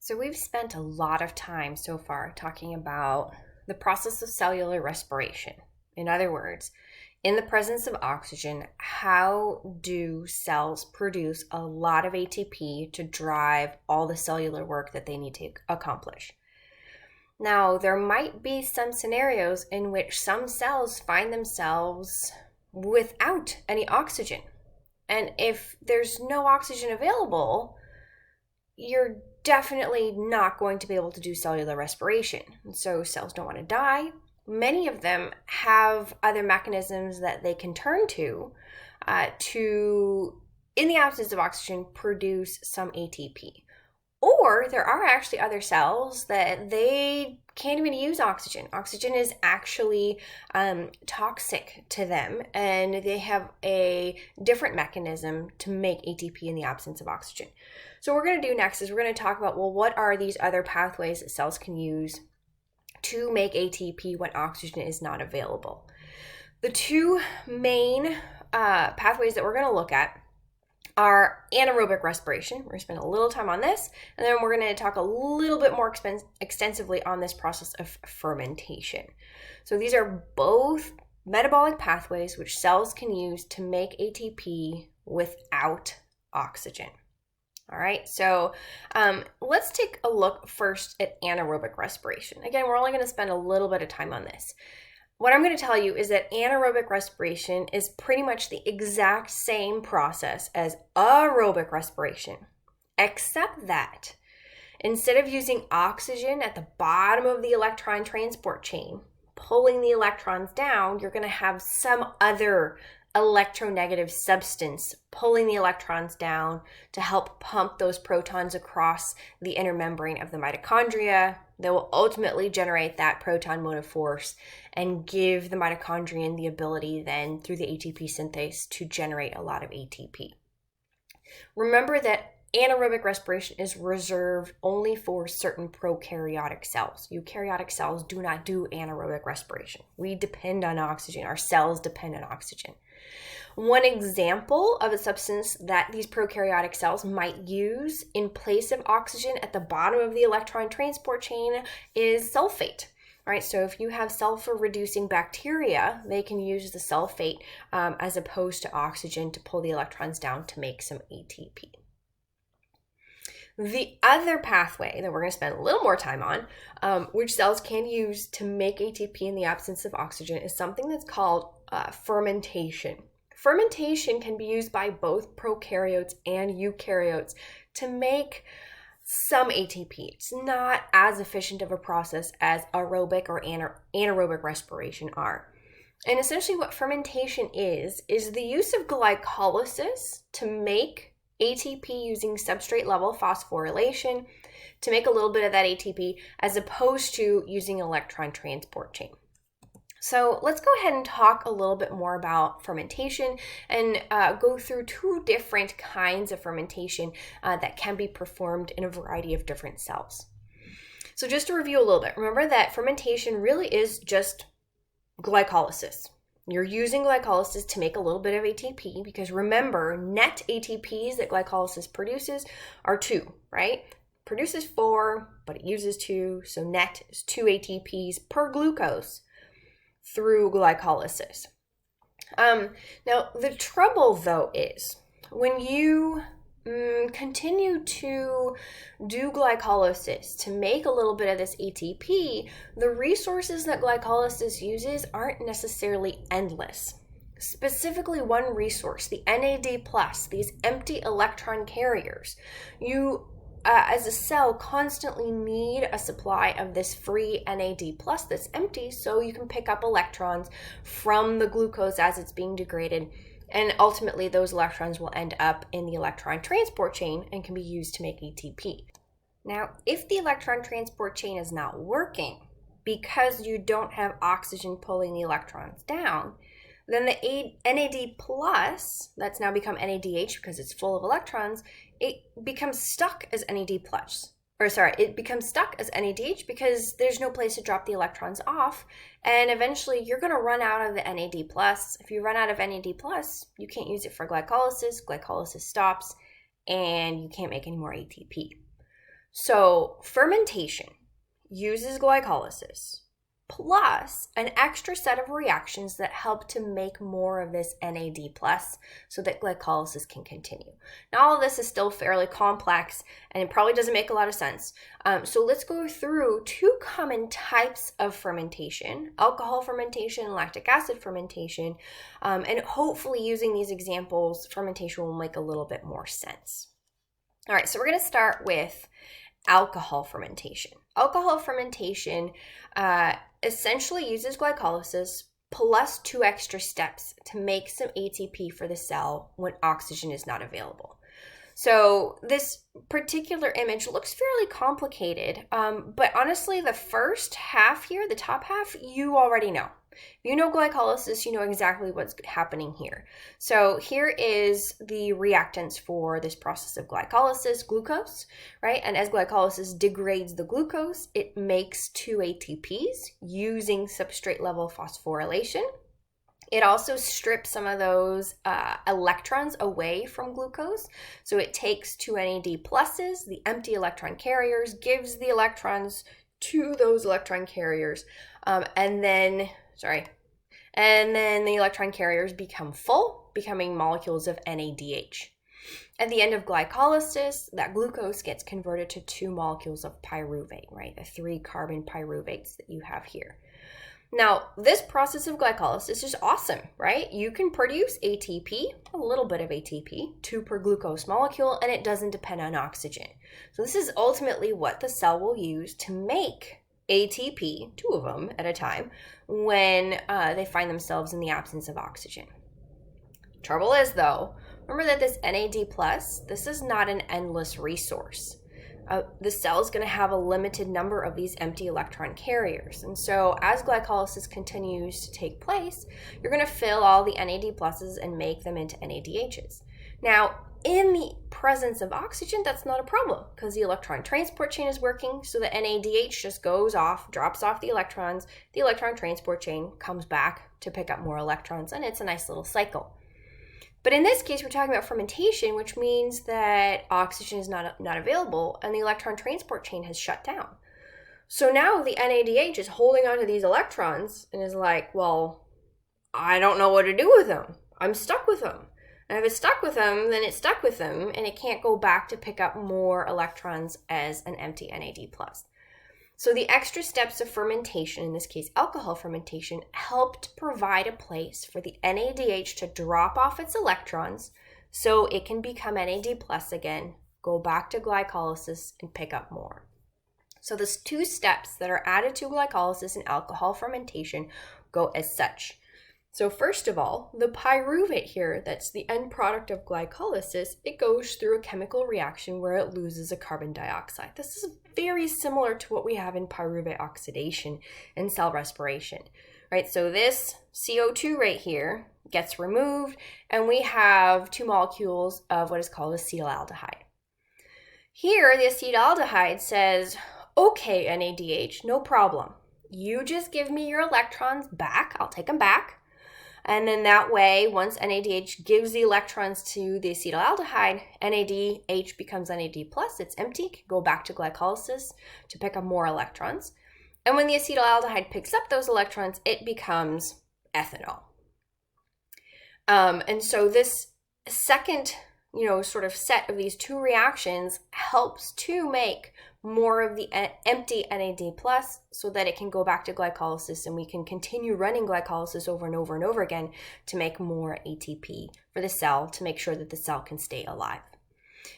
So we've spent a lot of time so far talking about the process of cellular respiration. In other words, in the presence of oxygen, how do cells produce a lot of ATP to drive all the cellular work that they need to accomplish? Now, there might be some scenarios in which some cells find themselves without any oxygen. And if there's no oxygen available, you're definitely not going to be able to do cellular respiration. And so cells don't want to die. Many of them have other mechanisms that they can turn to, in the absence of oxygen, produce some ATP. Or there are actually other cells that they can't even use oxygen. Oxygen is actually toxic to them, and they have a different mechanism to make ATP in the absence of oxygen. So what we're going to do next is we're going to talk about, well, what are these other pathways that cells can use to make ATP when oxygen is not available? The two main pathways that we're going to look at are anaerobic respiration. We're going to spend a little time on this, and then we're going to talk a little bit more extensively on this process of fermentation. So these are both metabolic pathways which cells can use to make ATP without oxygen. All right, so let's take a look first at anaerobic respiration. Again, we're only going to spend a little bit of time on this. What I'm going to tell you is that anaerobic respiration is pretty much the exact same process as aerobic respiration, except that instead of using oxygen at the bottom of the electron transport chain, pulling the electrons down, you're going to have some other electronegative substance pulling the electrons down to help pump those protons across the inner membrane of the mitochondria that will ultimately generate that proton motive force and give the mitochondrion the ability then through the ATP synthase to generate a lot of ATP. Remember that anaerobic respiration is reserved only for certain prokaryotic cells. Eukaryotic cells do not do anaerobic respiration. We depend on oxygen. Our cells depend on oxygen. One example of a substance that these prokaryotic cells might use in place of oxygen at the bottom of the electron transport chain is sulfate. All right, so if you have sulfur-reducing bacteria, they can use the sulfate as opposed to oxygen to pull the electrons down to make some ATP. The other pathway that we're going to spend a little more time on, which cells can use to make ATP in the absence of oxygen, is something that's called fermentation. Fermentation can be used by both prokaryotes and eukaryotes to make some ATP. It's not as efficient of a process as aerobic or anaerobic respiration are. And essentially what fermentation is the use of glycolysis to make ATP using substrate level phosphorylation to make a little bit of that ATP as opposed to using electron transport chain. So let's go ahead and talk a little bit more about fermentation and go through two different kinds of fermentation that can be performed in a variety of different cells. So just to review a little bit, remember that fermentation really is just glycolysis. You're using glycolysis to make a little bit of ATP because remember, net ATPs that glycolysis produces are 2, right? Produces 4, but it uses 2, so net is 2 ATPs per glucose through glycolysis. Now, the trouble though is when you continue to do glycolysis to make a little bit of this ATP, the resources that glycolysis uses aren't necessarily endless. Specifically one resource, the NAD+, these empty electron carriers. You as a cell constantly need a supply of this free NAD+ that's empty so you can pick up electrons from the glucose as it's being degraded, and ultimately those electrons will end up in the electron transport chain and can be used to make ATP. Now, if the electron transport chain is not working because you don't have oxygen pulling the electrons down, then the NAD+, that's now become NADH because it's full of electrons, it becomes stuck as it becomes stuck as NADH because there's no place to drop the electrons off, and eventually you're going to run out of the NAD+. If you run out of NAD+, you can't use it for glycolysis stops, and you can't make any more ATP. So fermentation uses glycolysis plus an extra set of reactions that help to make more of this NAD plus so that glycolysis can continue. Now, all of this is still fairly complex and it probably doesn't make a lot of sense. So let's go through two common types of fermentation: alcohol fermentation and lactic acid fermentation. And hopefully using these examples, fermentation will make a little bit more sense. All right, so we're going to start with alcohol fermentation. Alcohol fermentation essentially uses glycolysis plus two extra steps to make some ATP for the cell when oxygen is not available. So this particular image looks fairly complicated, but honestly, the first half here, the top half, you already know. If you know glycolysis, you know exactly what's happening here. So here is the reactants for this process of glycolysis, glucose, right? And as glycolysis degrades the glucose, it makes two ATPs using substrate level phosphorylation. It also strips some of those electrons away from glucose. So it takes two NAD pluses, the empty electron carriers, gives the electrons to those electron carriers, and then the electron carriers become full, becoming molecules of NADH. At the end of glycolysis, that glucose gets converted to two molecules of pyruvate, right? The 3 carbon pyruvates that you have here. Now, this process of glycolysis is awesome, right? You can produce ATP, a little bit of ATP, 2 per glucose molecule, and it doesn't depend on oxygen. So this is ultimately what the cell will use to make ATP, 2 of them at a time, when they find themselves in the absence of oxygen. Trouble is, though, remember that this NAD+, this is not an endless resource. The cell is going to have a limited number of these empty electron carriers. And so as glycolysis continues to take place, you're going to fill all the NAD pluses and make them into NADHs. Now, in the presence of oxygen, that's not a problem because the electron transport chain is working. So the NADH just goes off, drops off the electrons. The electron transport chain comes back to pick up more electrons, and it's a nice little cycle. But in this case, we're talking about fermentation, which means that oxygen is not available and the electron transport chain has shut down. So now the NADH is holding onto these electrons and is like, well, I don't know what to do with them. I'm stuck with them. And if it's stuck with them, then it's stuck with them and it can't go back to pick up more electrons as an empty NAD+. So the extra steps of fermentation, in this case alcohol fermentation, helped provide a place for the NADH to drop off its electrons so it can become NAD+ again, go back to glycolysis, and pick up more. So there's 2 steps that are added to glycolysis and alcohol fermentation go as such. So first of all, the pyruvate here, that's the end product of glycolysis, it goes through a chemical reaction where it loses a carbon dioxide. This is very similar to what we have in pyruvate oxidation and cell respiration, right? So this CO2 right here gets removed and we have 2 molecules of what is called acetaldehyde. Here, the acetaldehyde says, okay, NADH, no problem. You just give me your electrons back, I'll take them back. And then that way, once NADH gives the electrons to the acetaldehyde, NADH becomes NAD+, it's empty, can go back to glycolysis to pick up more electrons. And when the acetaldehyde picks up those electrons, it becomes ethanol. And so this second, sort of set of these 2 reactions helps to make more of the empty NAD+ so that it can go back to glycolysis and we can continue running glycolysis over and over and over again to make more ATP for the cell to make sure that the cell can stay alive.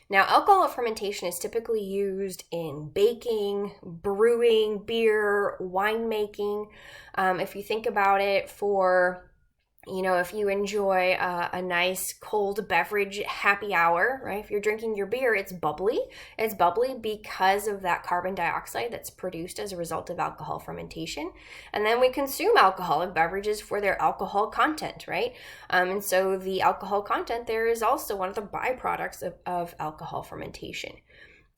Now, alcohol fermentation is typically used in baking, brewing, beer, winemaking. If you think about it for if you enjoy a nice cold beverage happy hour, right? If you're drinking your beer, it's bubbly. It's bubbly because of that carbon dioxide that's produced as a result of alcohol fermentation. And then we consume alcoholic beverages for their alcohol content, right? And so the alcohol content there is also one of the byproducts of alcohol fermentation.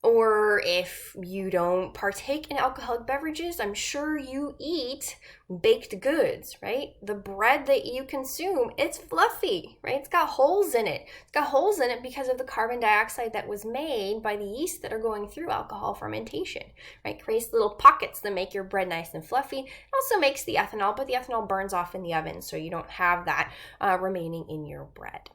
Or if you don't partake in alcoholic beverages, I'm sure you eat baked goods, right? The bread that you consume, it's fluffy, right? It's got holes in it. It's got holes in it because of the carbon dioxide that was made by the yeast that are going through alcohol fermentation, right? Creates little pockets that make your bread nice and fluffy. It also makes the ethanol, but the ethanol burns off in the oven, so you don't have that remaining in your bread.